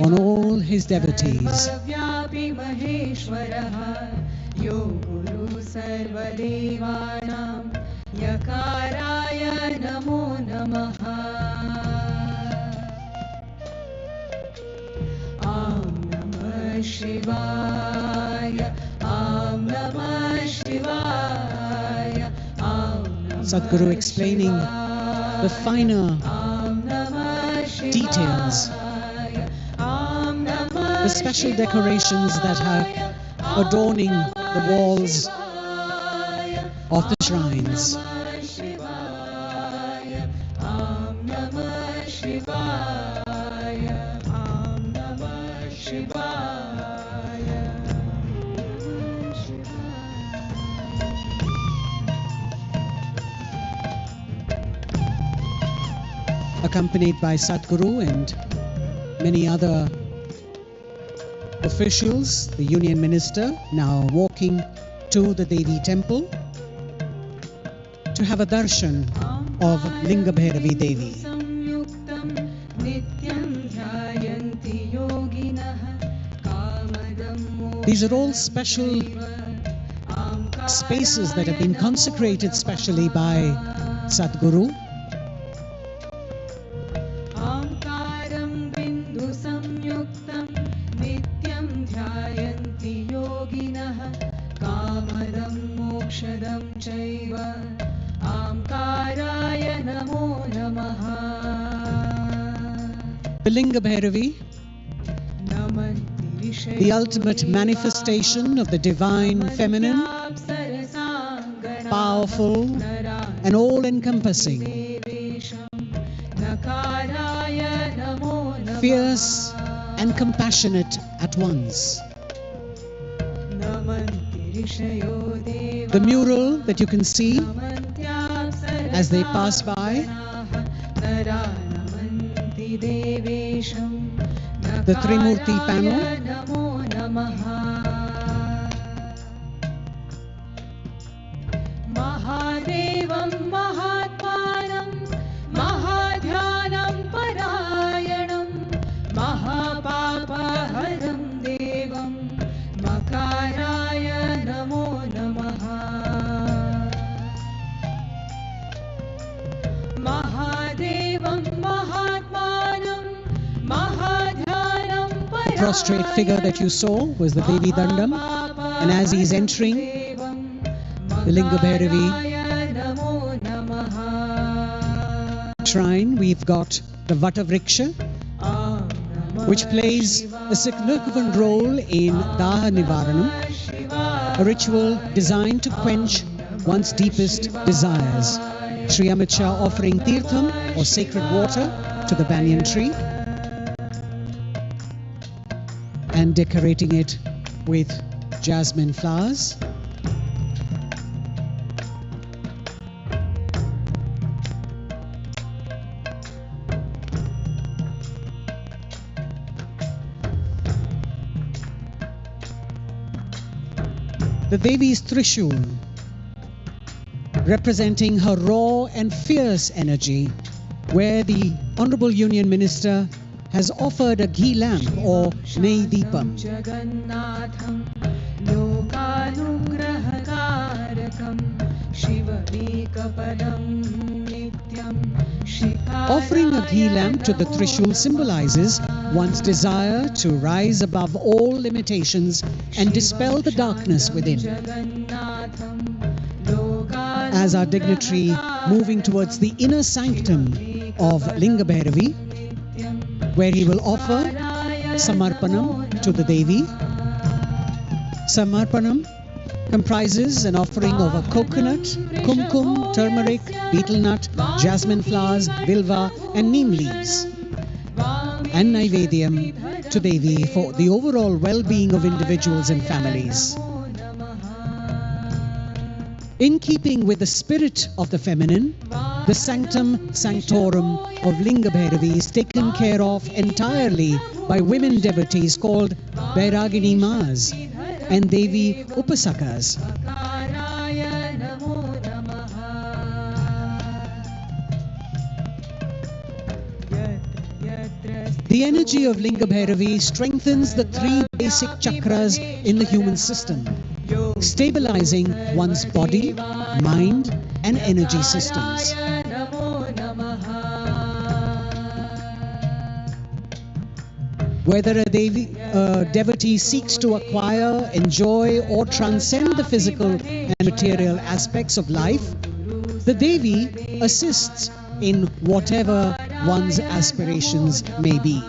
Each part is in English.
on all his devotees. Sadhguru explaining the finer details, the special decorations that are adorning the walls of the shrines. Accompanied by Sadhguru and many other officials, the Union Minister now walking to the Devi temple to have a darshan of Linga Bhairavi Devi. These are all special spaces that have been consecrated specially by Sadhguru. The Linga Bhairavi, the ultimate manifestation of the divine feminine, powerful and all-encompassing, fierce and compassionate at once. The mural that you can see as they pass by, the Trimurti panel, the prostrate figure that you saw was the Devi Dandam, and as he's entering the Linga Bhairavi shrine, we've got the Vata Vriksha, which plays a significant role in Daha Nivaranam, a ritual designed to quench one's deepest desires. Sri Amit Shah offering tirtham or sacred water to the banyan tree and decorating it with jasmine flowers. The Devi's Trishul, representing her raw and fierce energy, where the Honorable Union Minister has offered a ghee lamp or Neidipam. Offering a ghee lamp to the Trishul symbolizes one's desire to rise above all limitations and dispel the darkness within. As our dignitary moving towards the inner sanctum of Linga Bhairavi, where he will offer Samarpanam to the Devi. Samarpanam comprises an offering of a coconut, kumkum, turmeric, betel nut, jasmine flowers, bilva and neem leaves, and Naivedyam to Devi for the overall well-being of individuals and families. In keeping with the spirit of the feminine, the sanctum sanctorum of Linga Bhairavi is taken care of entirely by women devotees called Vairagini Mas and Devi Upasakas. The energy of Linga Bhairavi strengthens the three basic chakras in the human system, stabilizing one's body, mind, and energy systems. Whether a devotee seeks to acquire, enjoy, or transcend the physical and material aspects of life, the Devi assists in whatever one's aspirations may be.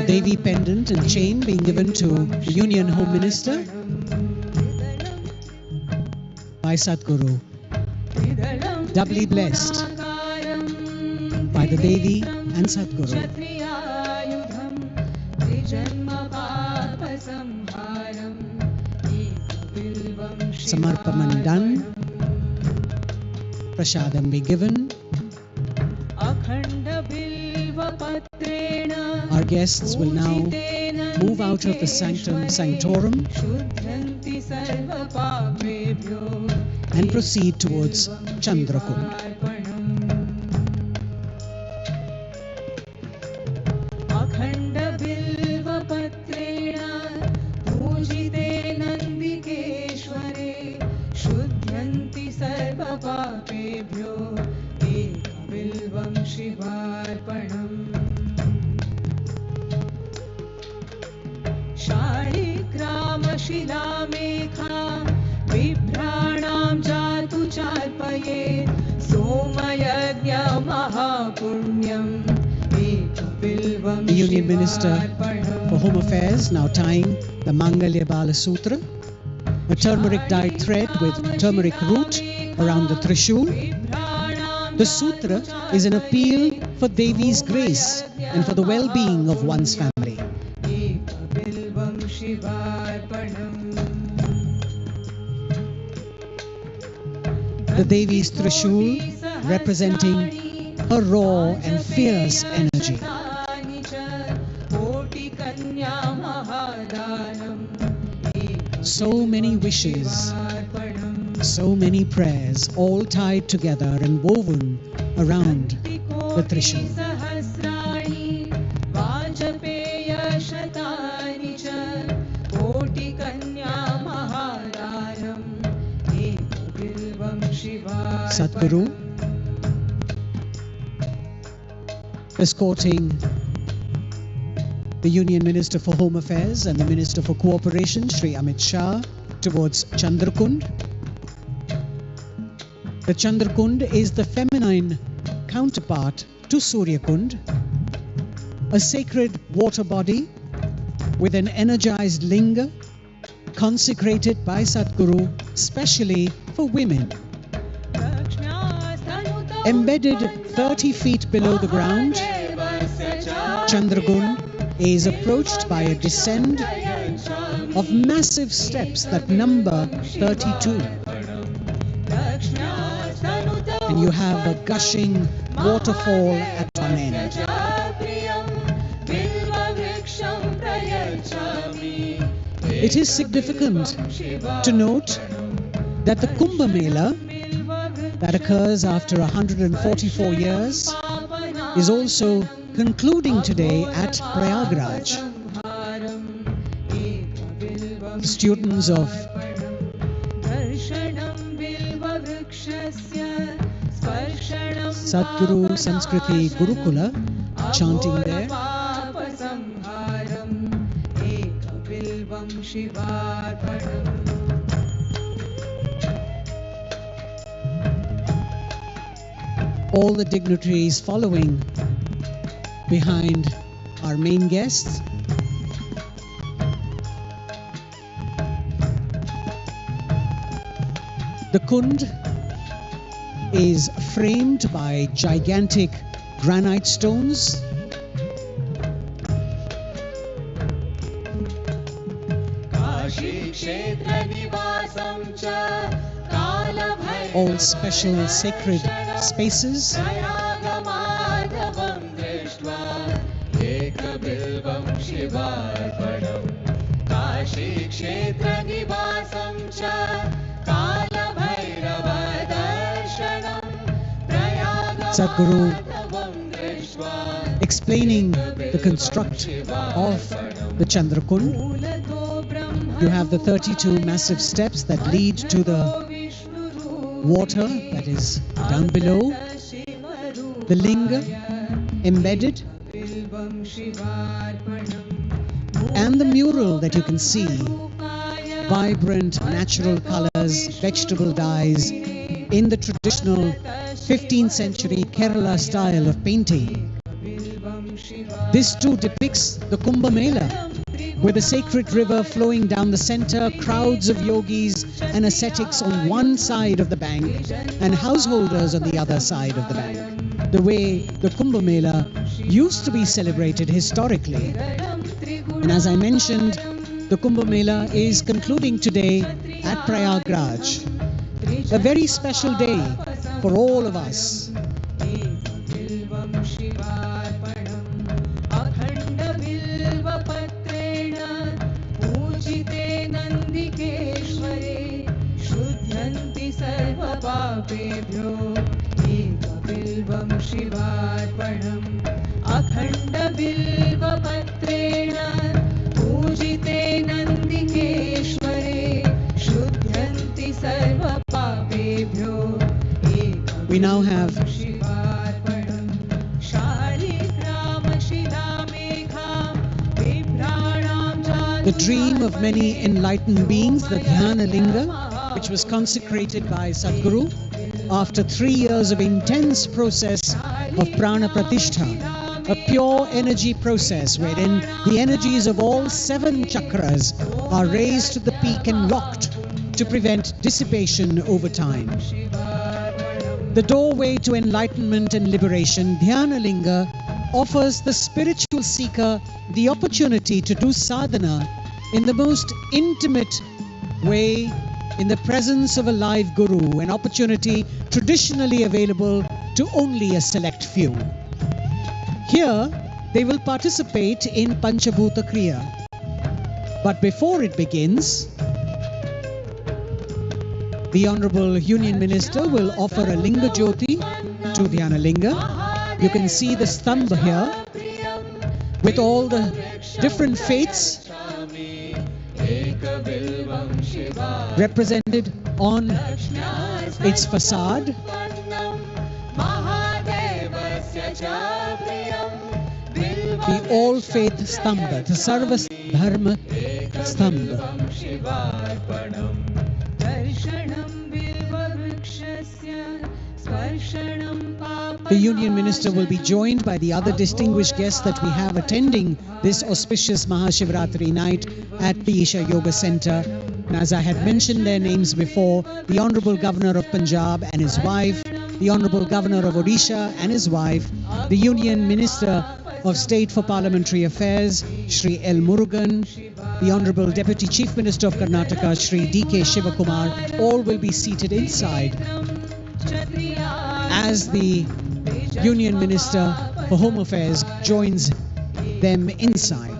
Devi pendant and chain being given to the Union Home Minister by Sadhguru. Doubly blessed by the Devi and Sadhguru. Samarpanam done. Prasadam be given. Our guests will now move out of the sanctum sanctorum and proceed towards Chandrakund. The Union Minister for Home Affairs now tying the Mangalya Bala Sutra, a turmeric dyed thread with turmeric root around the Trishul. The sutra is an appeal for Devi's grace and for the well-being of one's family. The Devi's Trishul representing her raw and fierce energy. So many wishes, so many prayers, all tied together and woven around the Trishul. Sadhguru escorting the Union Minister for Home Affairs and the Minister for Cooperation, Shri Amit Shah, towards Chandrakund. The Chandrakund is the feminine counterpart to Suryakund, a sacred water body with an energized linga consecrated by Sadhguru specially for women. Embedded 30 feet below the ground, Chandrakund is approached by a descent of massive steps that number 32. And you have a gushing waterfall at one end. It is significant to note that the Kumbh Mela that occurs after 144 years is also concluding today at Prayagraj. Students of Sadguru Sanskriti Gurukula chanting there. All the dignitaries following behind our main guests. The Kund is framed by gigantic granite stones. All special sacred spaces. Sadguru explaining the construct of the Chandrakund. You have the 32 massive steps that lead to the water that is down below, the linga embedded, and the mural that you can see. Vibrant natural colors, vegetable dyes in the traditional 15th century Kerala style of painting. This too depicts the Kumbh Mela, with a sacred river flowing down the center, crowds of yogis and ascetics on one side of the bank and householders on the other side of the bank. The way the Kumbh Mela used to be celebrated historically. And as I mentioned, the Kumbh Mela is concluding today at Prayagraj. A very special day for all of us. We now have the dream of many enlightened beings, the Dhyana Linga, which was consecrated by Sadguru after 3 years of intense process of Prana Pratishtha, a pure energy process wherein the energies of all 7 chakras are raised to the peak and locked to prevent dissipation over time. The doorway to enlightenment and liberation, Dhyana Linga, offers the spiritual seeker the opportunity to do sadhana in the most intimate way in the presence of a live guru, an opportunity traditionally available to only a select few. Here, they will participate in Panchabhuta Kriya. But before it begins, the Honorable Union Minister will offer a Linga Jyoti to Dhyana Linga. You can see the stambha here with all the different faiths represented on its facade. The all faith stambha, the Sarva Dharma stambha. The Union Minister will be joined by the other distinguished guests that we have attending this auspicious Mahashivratri night at the Isha Yoga Center. And as I had mentioned their names before, the Honorable Governor of Punjab and his wife, the Honorable Governor of Odisha and his wife, the Union Minister of State for Parliamentary Affairs, Shri L. Murugan, the Honorable Deputy Chief Minister of Karnataka, Shri D.K. Shivakumar, all will be seated inside as the Union Minister for Home Affairs joins them inside.